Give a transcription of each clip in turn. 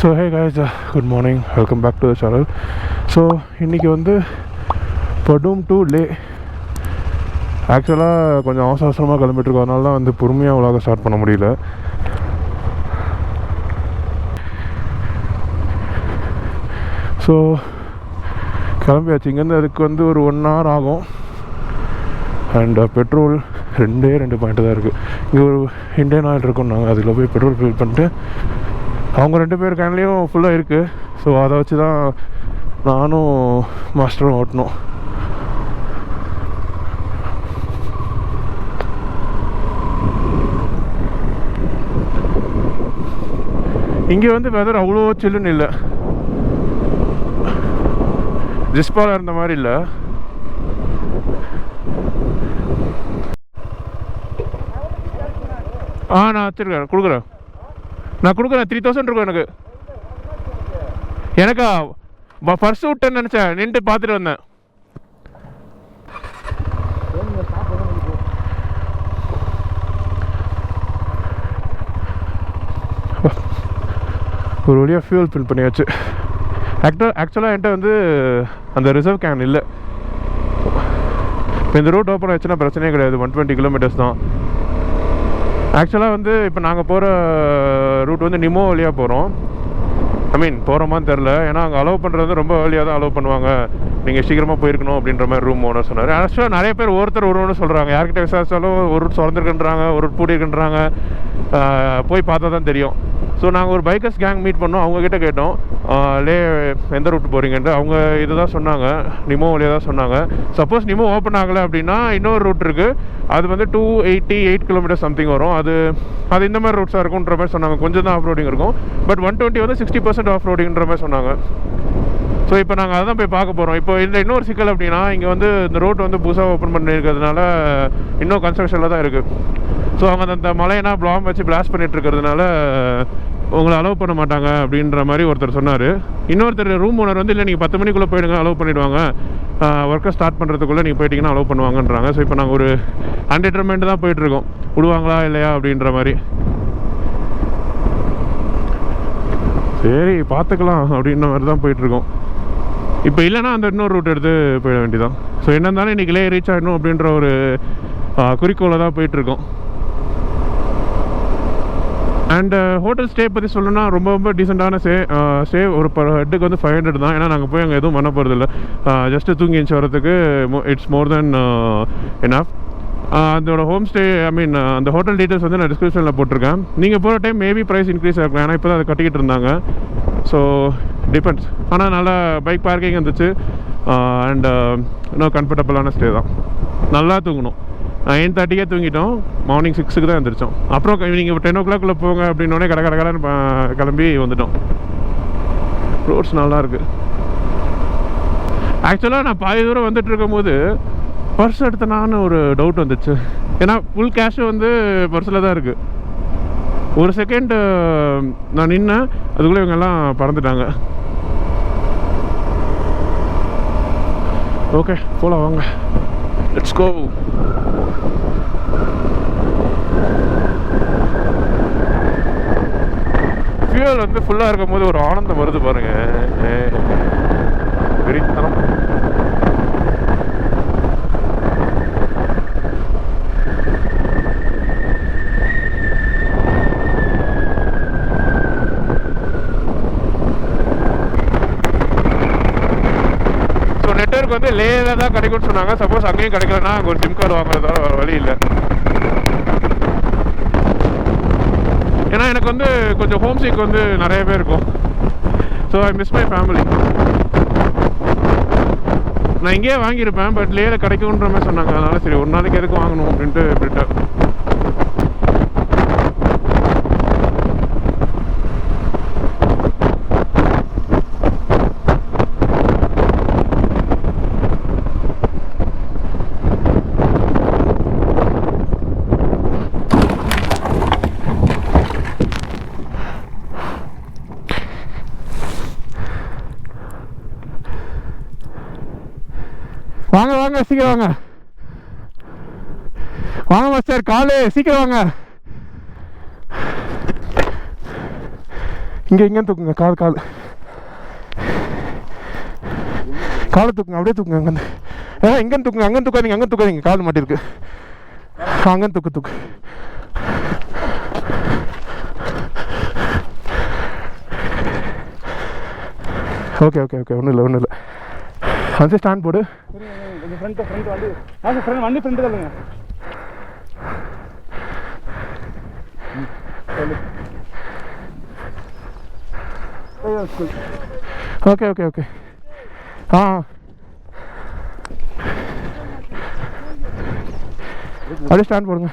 So hey guys, good morning, welcome back to the channel. So இன்றைக்கி வந்து படும் to லே. ஆக்சுவலாக கொஞ்சம் அவசரமாக கிளம்பிட்டுருக்கோம், அதனால தான் வந்து பொறுமையாக உலக ஸ்டார்ட் பண்ண முடியல. ஸோ கிளம்பியாச்சு. இங்கேருந்து அதுக்கு வந்து ஒரு 1 hour ஆகும். அண்ட் பெட்ரோல் 2 பாயிண்ட்டு தான் இருக்குது. இங்கே ஒரு இண்டியன் ஆயில் இருக்கும், நாங்கள் அதில் போய் பெட்ரோல் ஃபில் பண்ணிட்டு அவங்க 2 பேர் கேன்லேயும் ஃபுல்லாக இருக்குது. ஸோ அதை வச்சு தான் நானும் மாஸ்டரும் ஓட்டணும். இங்கே வந்து வெதர் அவ்வளோ சில்லுன்னு இல்லை, ஜிஸ்பாலாக இருந்த மாதிரி இல்லை. நான் வச்சுருக்கேன், கொடுக்குறேன். நான் கொடுக்குறேன், 3000 இருக்கும் எனக்கு. எனக்கா பர்ஸ் விட்டேன்னு நினச்சேன், நின்று பார்த்துட்டு வந்தேன். ஒரு வழியாக ஃபியூல் ஃபில் பண்ணியாச்சு. ஆக்சுவலாக என்கிட்ட வந்து அந்த ரிசர்வ் கேன் இல்லை. இப்போ இந்த ரூட் ஓப்பன் ஆச்சுன்னா பிரச்சனையே கிடையாது, 120 kilometers தான். ஆக்சுவலாக வந்து இப்போ நாங்கள் போகிற ரூட் வந்து நிமோ வழியாக போகிறோம். போகிறோமான்னு தெரில, ஏன்னா அங்கே அலோவ் பண்ணுறது ரொம்ப ஏர்லியாக தான் அலோவ் பண்ணுவாங்க. நீங்கள் சீக்கிரமாக போயிருக்கணும் அப்படின்ற மாதிரி ரூம் ஓனர் சொன்னார். ஆக்சுவலாக நிறைய பேர் ஒருத்தர் ஒன்று சொல்கிறாங்க. யார்கிட்ட விசாரிச்சாலும் ஒரு ரூட் திறந்துருக்குன்றாங்க, ஒரு ரூட் பூட்டிருக்குன்றாங்க. போய் பார்த்தா தான் தெரியும். ஸோ நாங்கள் ஒரு பைக்கர்ஸ் கேங் மீட் பண்ணோம், அவங்கக்கிட்ட கேட்டோம் லே எந்த ரூட் போகிறீங்கன்ட்டு. அவங்க இது தான் சொன்னாங்க, நிமோ வழியாக தான் சொன்னாங்க. சப்போஸ் நிமோ ஓப்பன் ஆகலை அப்படின்னா இன்னொரு ரூட் இருக்குது, அது வந்து 288 kilometers சம்திங் வரும். அது இந்த மாதிரி ரூட்ஸாக இருக்குன்ற மாதிரி சொன்னாங்க. கொஞ்சம் தான் ஆஃப் ரோடிங் இருக்கும், பட் 120 வந்து 60% ஆஃப் ரோடிங்கிற மாதிரி சொன்னாங்க. ஸோ இப்போ நாங்கள் அதை தான் போய் பார்க்க போகிறோம். இப்போ இந்த இன்னொரு சிக்கல் அப்படின்னா, இங்கே வந்து இந்த ரோட் வந்து புதுசாக ஓப்பன் பண்ணியிருக்கிறதுனால இன்னும் கன்ஸ்ட்ரக்ஷனில் தான் இருக்குது. ஸோ அவங்க அந்த மலையனா பிளாம் வச்சு பிளாஸ்ட் பண்ணிட்டு இருக்கிறதுனால உங்களை அலோவ் பண்ண மாட்டாங்க அப்படின்ற மாதிரி ஒருத்தர் சொன்னார். இன்னொருத்தர் ரூம் ஓனர் வந்து இல்லை, நீங்கள் 10 மணிக்குள்ளே போயிடுங்க, அலோவ் பண்ணிவிடுவாங்க, ஒர்க்கை ஸ்டார்ட் பண்ணுறதுக்குள்ளே நீங்கள் போயிட்டீங்கன்னா அலோவ் பண்ணுவாங்கன்றாங்க. ஸோ இப்போ நாங்கள் ஒரு அன்டிட்டர்மெண்ட் தான் போயிட்டுருக்கோம், விடுவாங்களா இல்லையா அப்படின்ற மாதிரி. சரி பார்த்துக்கலாம் அப்படின்ற மாதிரி தான் போயிட்டுருக்கோம். இப்போ இல்லைனா அந்த இன்னொரு ரூட் எடுத்து போயிட வேண்டியதான். ஸோ என்ன இருந்தாலும் இன்றைக்கி லே ரீச் ஆகிடணும் அப்படின்ற ஒரு குறிக்கோளை தான் போயிட்டுருக்கோம். அண்ட் ஹோட்டல் ஸ்டே பற்றி சொல்லணும்னா ரொம்ப டீசெண்டான ஸ்டே. ஒரு பர் ஹெட்டுக்கு வந்து 500 தான். ஏன்னா நாங்கள் போய் அங்கே எதுவும் பண்ண போகிறதில்ல, ஜஸ்ட்டு தூங்கி எழுந்து வரதுக்கு இட்ஸ் மோர் தென் எனஃப். அதோட ஹோம் ஸ்டே அந்த ஹோட்டல் டீட்டெயில்ஸ் வந்து நான் டிஸ்கிரிப்ஷனில் போட்டிருக்கேன். நீங்கள் போகிற டைம் மேபி ப்ரைஸ் இன்க்ரீஸ் ஆகிருக்கலாம், ஏன்னா இப்போ தான் அதை கட்டிக்கிட்டு இருந்தாங்க. So depends. ஆனால் நல்லா பைக் பார்க்கிங் இருந்துச்சு. அண்ட் இன்னும் கம்ஃபர்டபுளான ஸ்டே தான். நல்லா தூங்கணும். 9:30 தூங்கிட்டோம், மார்னிங் 6 தான் எழுந்திரிச்சோம். அப்புறம் நீங்கள் 10 o'clock போங்க அப்படின்னோடனே கடன்னு கிளம்பி வந்துட்டோம். ரோட்ஸ் நல்லா இருக்குது. ஆக்சுவலாக நான் பாதி தூரம் வந்துட்டு இருக்கும் போது பர்ஸ் எடுத்தனான்னு ஒரு டவுட் வந்துச்சு. ஏன்னா ஃபுல் கேஷு வந்து பர்ஸில் தான் இருக்குது. ஒரு செகண்ட் நான் நின்னேன், அதுக்குள்ளே இவங்கெல்லாம் பறந்துட்டாங்க. ஓகே போகலாம் வாங்க, லெட்ஸ் கோ. ஃபியூல் வந்து ஃபுல்லாக இருக்கும் போது ஒரு ஆனந்தம் வருது பாருங்கள், வெறித்தனம். நெட்வொர்க் வந்து லேல தான் கிடைக்கும்னு சொன்னாங்க. சப்போஸ் அங்கேயும் கிடைக்கலன்னா அங்கே ஒரு சிம் கார்டு வாங்குறதால வேறு வழி இல்லை. ஏன்னா எனக்கு வந்து கொஞ்சம் ஹோம் சீக் வந்து நிறைய பேர் இருக்கும். So I miss my family. நான் இங்கேயே வாங்கியிருப்பேன், பட் லேல கிடைக்கும்ன்ற மாதிரி சொன்னாங்க. அதனால சரி ஒரு நாளைக்கு எதுக்கு வாங்கணும் அப்படின்ட்டு விட்டேன். வாங்க சீக்கிரம் வாங்க மாஸ்டர், காலு சீக்கிரம் வாங்க. இங்கே தூக்குங்க, காலை தூக்குங்க, அப்படியே தூக்குங்க அங்கேருந்து. இங்கேருந்து தூக்குங்க, அங்கேருந்து தூக்காதீங்க, கால் மாட்டிருக்கு. அங்கேருந்து தூக்கு. ஓகே ஒன்றும் இல்லை. வந்து ஸ்டாண்ட் போடு. வண்டி ஃப்ரெண்ட் தள்ளுங்க. ஓகே. அப்படியே ஸ்டாண்ட் போடுங்க.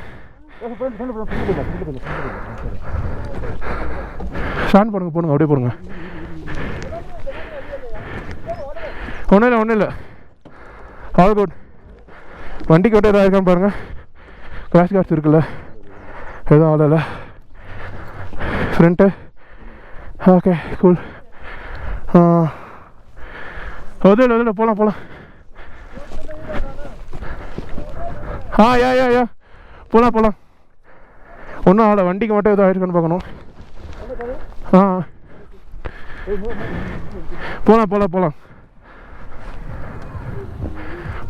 ஸ்டாண்ட் போடுங்க, அப்படியே போடுங்க. ஒன்றும் இல்லை. All good. வண்டிக்கு விட்டு எதாவது இருக்கான்னு பாருங்கள். கிராஷ் கார்ட்ஸ் இருக்குல்ல, எதுவும் ஆகலை. Front okay cool. இல்லை போகலாம். யா போகலாம். ஒன்றும் ஆகலை. வண்டிக்கு மட்டும் எதுவும் ஆயிருக்கான்னு பார்க்கணும்.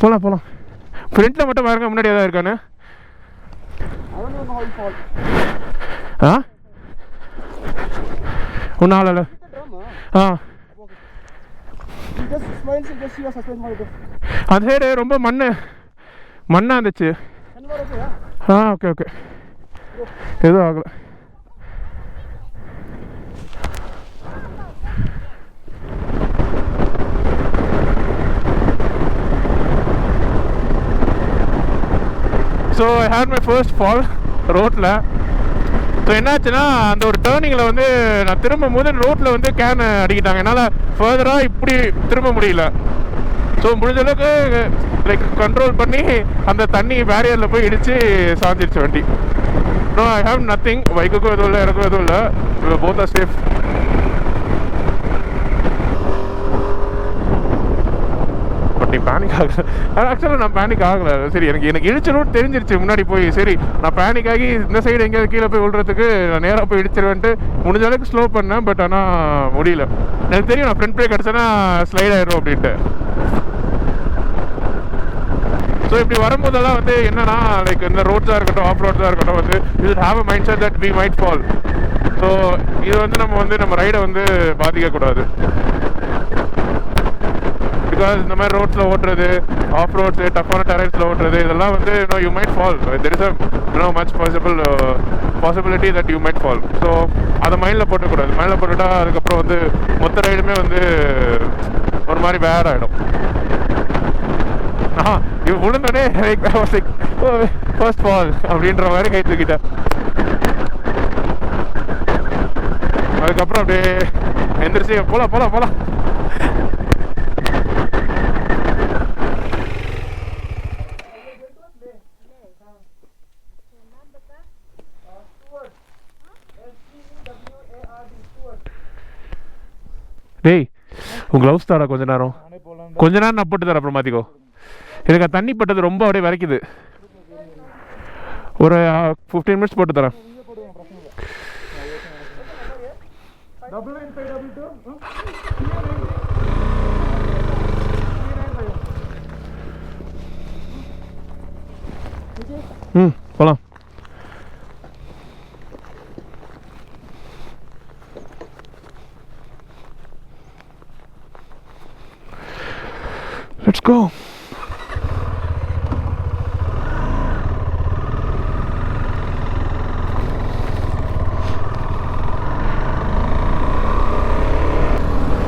போகலாம். ஃப்ரண்ட்டில் மட்டும் பாருங்க, முன்னாடி எதாவது இருக்கானு. ஒன்றும் ஆகலை. அந்த சைடு ரொம்ப மண்ணாக இருந்துச்சு. ஓகே எதுவும் ஆகலை. So I had my first fall ரோட்டில். ஸோ என்னாச்சுன்னா, அந்த ஒரு டேர்னிங்கில் வந்து நான் திரும்பும் போது ரோட்டில் வந்து கேன் அடிக்கிட்டாங்க. என்னால் ஃபர்தராக இப்படி திரும்ப முடியல. ஸோ முடிஞ்ச அளவுக்கு லைக் கண்ட்ரோல் பண்ணி அந்த தண்ணி பேரியரில் போய் இடித்து சாஞ்சிருச்சு வண்டி. No, I have nothing. பைக்குக்கும் எதுவும் இல்லை, எனக்கும் எதுவும் இல்லை. Both are safe. பட் நீ பேனிக் ஆகலை. ஆக்சுவலாக நான் பேனிக் ஆகலை. சரி, எனக்கு இடிச்சிடும் தெரிஞ்சிருச்சு முன்னாடி போய். சரி, நான் பேனிக் ஆகி இந்த சைடு எங்கேயாவது கீழே போய் விழுறதுக்கு நான் நேராக போய் இடிச்சிருவேன்ட்டு முடிஞ்ச அளவுக்கு ஸ்லோ பண்ணேன். பட் ஆனால் முடியல. எனக்கு தெரியும் நான் ஃப்ரண்ட் பிரேக் அடிச்சேன்னா ஸ்லைட் ஆயிடும் அப்படின்ட்டு. ஸோ இப்படி வரும்போதெல்லாம் வந்து என்னன்னா, லைக் இந்த ரோட்ஸாக இருக்கட்டும், ஆஃப் ரோட்ஸாக இருக்கட்டும், வந்து you have a mindset that we might fall. So இது வந்து நம்ம ரைடை வந்து பாதிக்கக்கூடாது. பிகாஸ் இந்த மாதிரி ரோட்ஸில் ஓட்டுறது, ஆஃப் ரோட்ஸு, டஃப்பான டெரைன்ஸில் ஓட்டுறது, இதெல்லாம் வந்து you might fall. There is much possibility that you might fall. So அதை மைண்டில் போட்டக்கூடாது. மைண்டில் போட்டுட்டா அதுக்கப்புறம் வந்து மொத்த ரைடுமே வந்து ஒரு மாதிரி பேட் ஆகிடும். இவ விழுந்தோடனே ஃபர்ஸ்ட் ஃபால் அப்படின்ற மாதிரி கை தூக்கிட்டேன். அதுக்கப்புறம் அப்படியே எந்திரிச்சு போலாம். டேய், உன் க்ளவுஸ் தாடா. கொஞ்ச நேரம் நான் போட்டு தரேன், அப்புறம் மாற்றிக்கோ. எனக்கு தண்ணி பட்டது ரொம்ப அப்படியே வரைக்குது. ஒரு 15 மினிட்ஸ் போட்டு தரேன். போலாம். Let's go.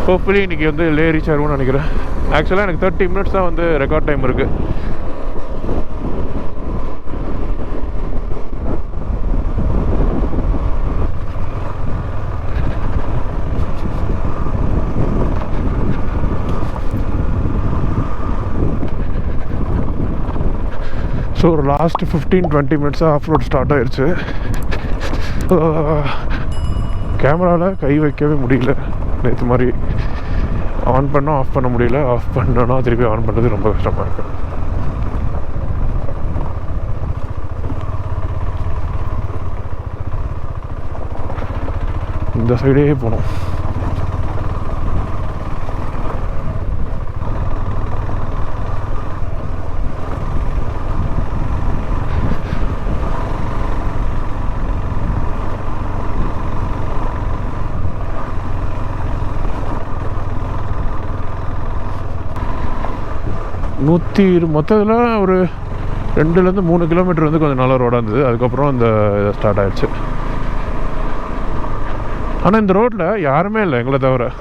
ஹோப்ஃபுல்லி இன்றைக்கி வந்து லே ரீச் ஆகும்னு நினைக்கிறேன். ஆக்சுவலாக எனக்கு 30 மினிட்ஸ் தான் வந்து ரெக்கார்ட் டைம் இருக்குது. ஸோ ஒரு லாஸ்ட் 15-20 மினிட்ஸாக ஆஃப் ரோட் ஸ்டார்ட் ஆயிடுச்சு. கேமராவில் கை வைக்கவே முடியல. நேற்று மாதிரி ஆன் பண்ணால் ஆஃப் பண்ண முடியல, ஆஃப் பண்ணோன்னா திருப்பி ஆன் பண்ணுறது ரொம்ப கஷ்டமாக இருக்குது. இந்த சைடே போகணும். மொத்தத்தில் ஒரு 2-3 கிலோமீட்டர் வந்து கொஞ்சம் நல்ல ரோடாக இருந்தது. அதுக்கப்புறம் இந்த ஸ்டார்ட் ஆகிடுச்சு. ஆனால் இந்த ரோட்டில் யாருமே இல்லை எங்களை தவிர.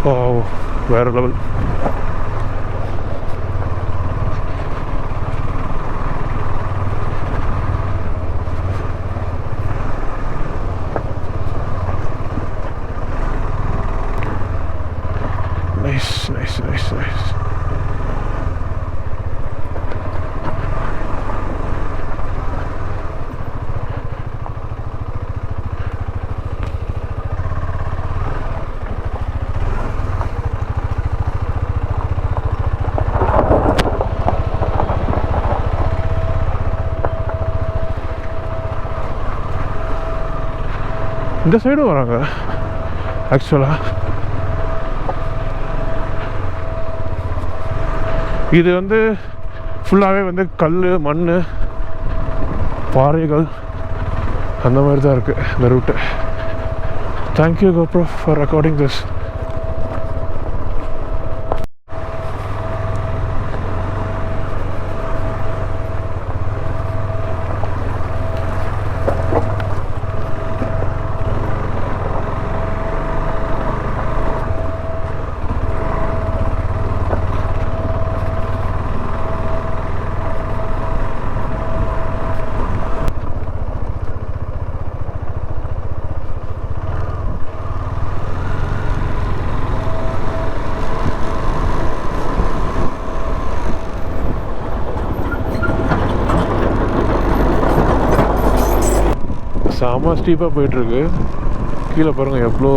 ஓ, வேறு லெவல். Nice. இந்த சைடும் வராங்க ஆக்சுவலாக. இது வந்து ஃபுல்லாகவே வந்து கல், மண், பாறைகள் அந்த மாதிரி தான் இருக்குது இந்த route. Thank you GoPro for recording this. செம்ம ஸ்டீப்பாக போயிட்டுருக்கு. கீழே பாருங்கள் எவ்வளோ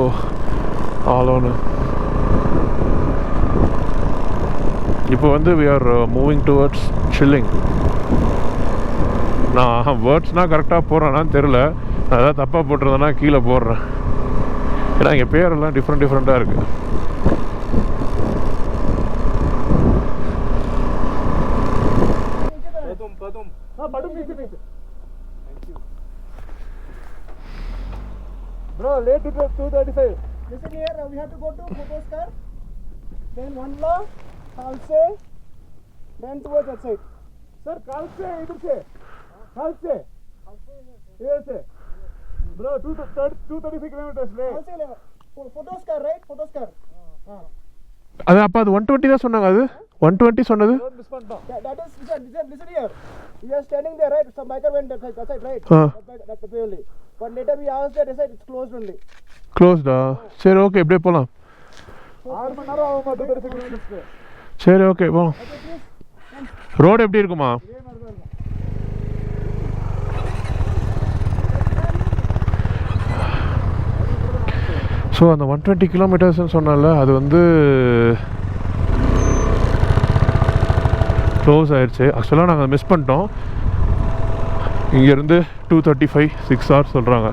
ஆழம்னு. இப்போ வந்து we are moving towards Shilling. நான் வேர்ட்ஸ்னால் கரெக்டாக போடுறேன்னான்னு தெரில. நான் எதாவது தப்பாக போட்டிருந்தேன்னா கீழே போடுறேன். ஏன்னா இங்கே பேரெல்லாம் டிஃப்ரெண்ட்டாக இருக்குது. Bro, late to 2:35. Listen here, we have to go to Photoskar, then Vandla, Khalse, then towards that side. Sir, Khalse, idhar se. Khalse. Here se. Bro, 235 kilometers late. Khalse, Photoskar, right? Photoskar. அது அப்போ அது 120 தான் சொன்னாங்க. அது 120 சொன்னது. That is, listen here. We are standing there, right? Some biker went that side, right? That's the way only. But later we asked that side, it's closed only. க்ளோஸ்டா? சரி, okay, இப்படியே போகலாம். 6 மணி நேரம் ஆகும் 235 கிலோமீட்டர்ஸ்க்கு. சரி, ஓகே, போகலாம். ரோடு எப்படி இருக்குமா? So அந்த 120 கிலோமீட்டர்ஸ்ன்னு சொன்னால அது வந்து க்ளோஸ் ஆயிடுச்சு. ஆக்சுவலாக நாங்கள் மிஸ் பண்ணிட்டோம். இங்கேருந்து 235 6 hours சொல்கிறாங்க.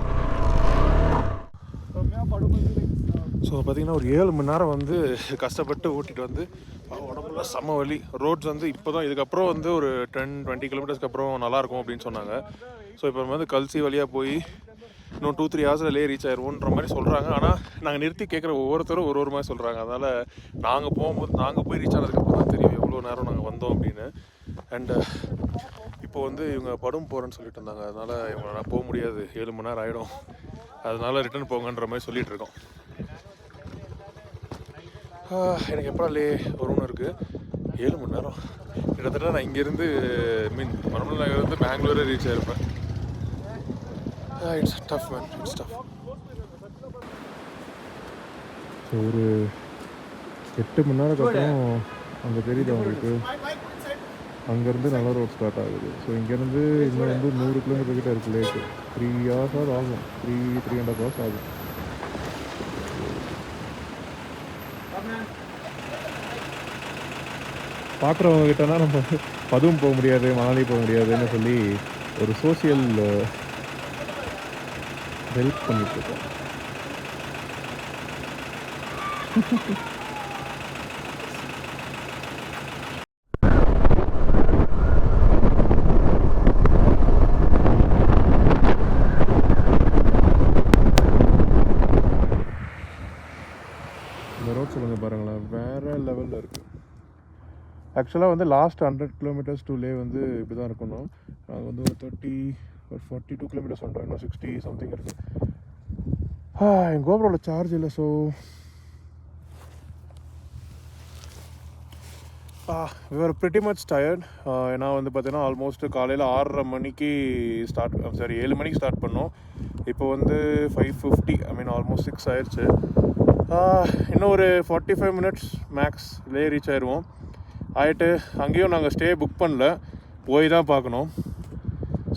ஸோ பார்த்திங்கன்னா ஒரு 7 மணி நேரம் வந்து கஷ்டப்பட்டு ஓட்டிகிட்டு வந்து உடம்புல செம்ம வலி. ரோட்ஸ் வந்து இப்போ தான் இதுக்கப்புறம் வந்து ஒரு 10-20 கிலோமீட்டர்ஸ்க்கு அப்புறம் நல்லாயிருக்கும் அப்படின்னு சொன்னாங்க. ஸோ இப்போ வந்து கல்சி வழியாக போய் இன்னும் 2-3 ஹவர்ஸில் ரீச் ஆயிடுவோன்ற மாதிரி சொல்கிறாங்க. ஆனால் நாங்கள் நிறுத்தி கேட்குற ஒவ்வொருத்தரும் ஒரு மாதிரி சொல்கிறாங்க. அதனால் நாங்கள் போய் ரீச் ஆனதுக்கப்புறம் தான் தெரியும் எவ்வளோ நேரம் நாங்கள் வந்தோம் அப்படின்னு. அண்டு இப்போ வந்து இவங்க படும் போகிறேன்னு சொல்லிட்டு இருந்தாங்க. அதனால் இவங்க போக முடியாது, 7 மணி நேரம் ஆகிடும், அதனால் ரிட்டர்ன் போங்கன்ற மாதிரி சொல்லிகிட்டு இருக்கோம். எனக்கு எப்போ வரும்னு இருக்குது. 7 மணி நேரம் கிட்டத்தட்ட நான் இங்கேருந்து மரமலை நகர்லேருந்து பெங்களூரே ரீச் ஆகிருப்பேன். It's tough man, it's tough. ஒரு 8 மணி நேரத்துக்கு அப்புறம் அங்கே தெரியுது அவங்களுக்கு அங்கேருந்து நல்ல ரோட் ஸ்டார்ட் ஆகுது. ஸோ இங்கேருந்து இன்னும் வந்து 100 கிலோமீட்டர் கிட்ட இருக்குது லேக்கு. 3 hours ஆகும், 3.5 hours ஆகும். பார்க்குறவங்க கிட்டனா நம்ம பதுவும் போக முடியாது, மணாலி போக முடியாதுன்னு சொல்லி ஒரு சோசியல் ஹெல்ப் பண்ணிட்டுருக்கோம். இந்த ரோட் சொல்லுங்கள் பாருங்களேன், வேறு லெவலில் இருக்குது. ஆக்சுவலாக வந்து லாஸ்ட் 100 kilometers டு லே வந்து இப்படி தான் இருக்கணும். நாங்கள் வந்து ஒரு 42 kilometers வந்துட்டோம், இன்னும் 60 சம்திங் இருக்குது. என் கோபுரோவில் சார்ஜ் இல்லை. So we were pretty much tired. ஏன்னா வந்து பார்த்தீங்கன்னா ஆல்மோஸ்ட் காலையில் 6:30 மணிக்கு ஸ்டார்ட் 7 மணிக்கு ஸ்டார்ட் பண்ணோம். இப்போ வந்து 5:50, ஐ மீன் ஆல்மோஸ்ட் 6 ஆயிடுச்சு. இன்னும் ஒரு 45 minutes மேக்ஸ் லே ரீச் ஆயிடுவோம். ஆகிட்டு அங்கேயும் நாங்கள் ஸ்டே புக் பண்ணல, போய் தான் பார்க்கணும்.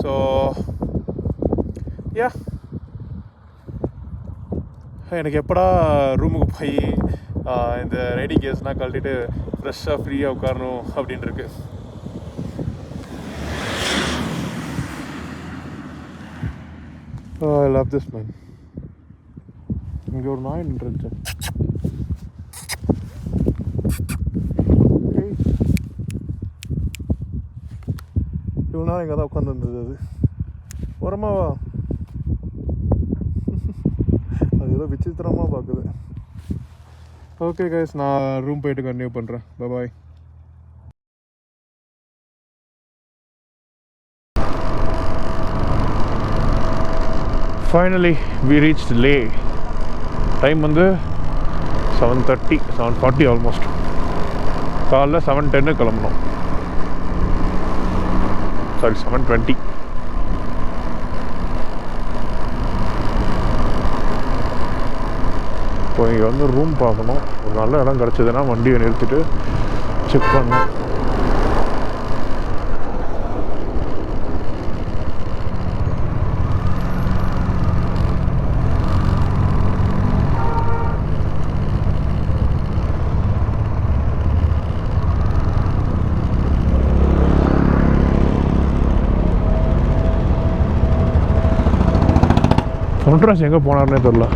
ஸோ யா, எனக்கு எப்படா ரூமுக்கு போய் இந்த ரைடிங் கேஸ்னால் கழட்டிட்டு ஃப்ரெஷ்ஷாக ஃப்ரீயாக உட்காரணும் அப்படின்னு இருக்கு. I love this man. இங்கே ஒரு நாய் நின்றுச்சு. இவ்வளோ நேரம் இங்கே தான் உட்காந்துருந்தது. அது உரமாவா, அது ஏதோ விசித்திரமாக பார்க்குது. ஓகே கைஸ், நான் ரூம் போயிட்டு கண்டினியூ பண்ணுறேன். Bye. Finally we reached Leh. Time வந்து 7:40 ஆல்மோஸ்ட். காலைல 7:10 கிளம்பணும். 7:20. இப்போ இங்கே வந்து ரூம் பார்க்கணும். ஒரு நல்ல இடம் கிடச்சிதுன்னா வண்டியை நிறுத்திட்டு செக் பண்ணணும். பொன்ராஜ் எங்கே போனார்னே தெரில.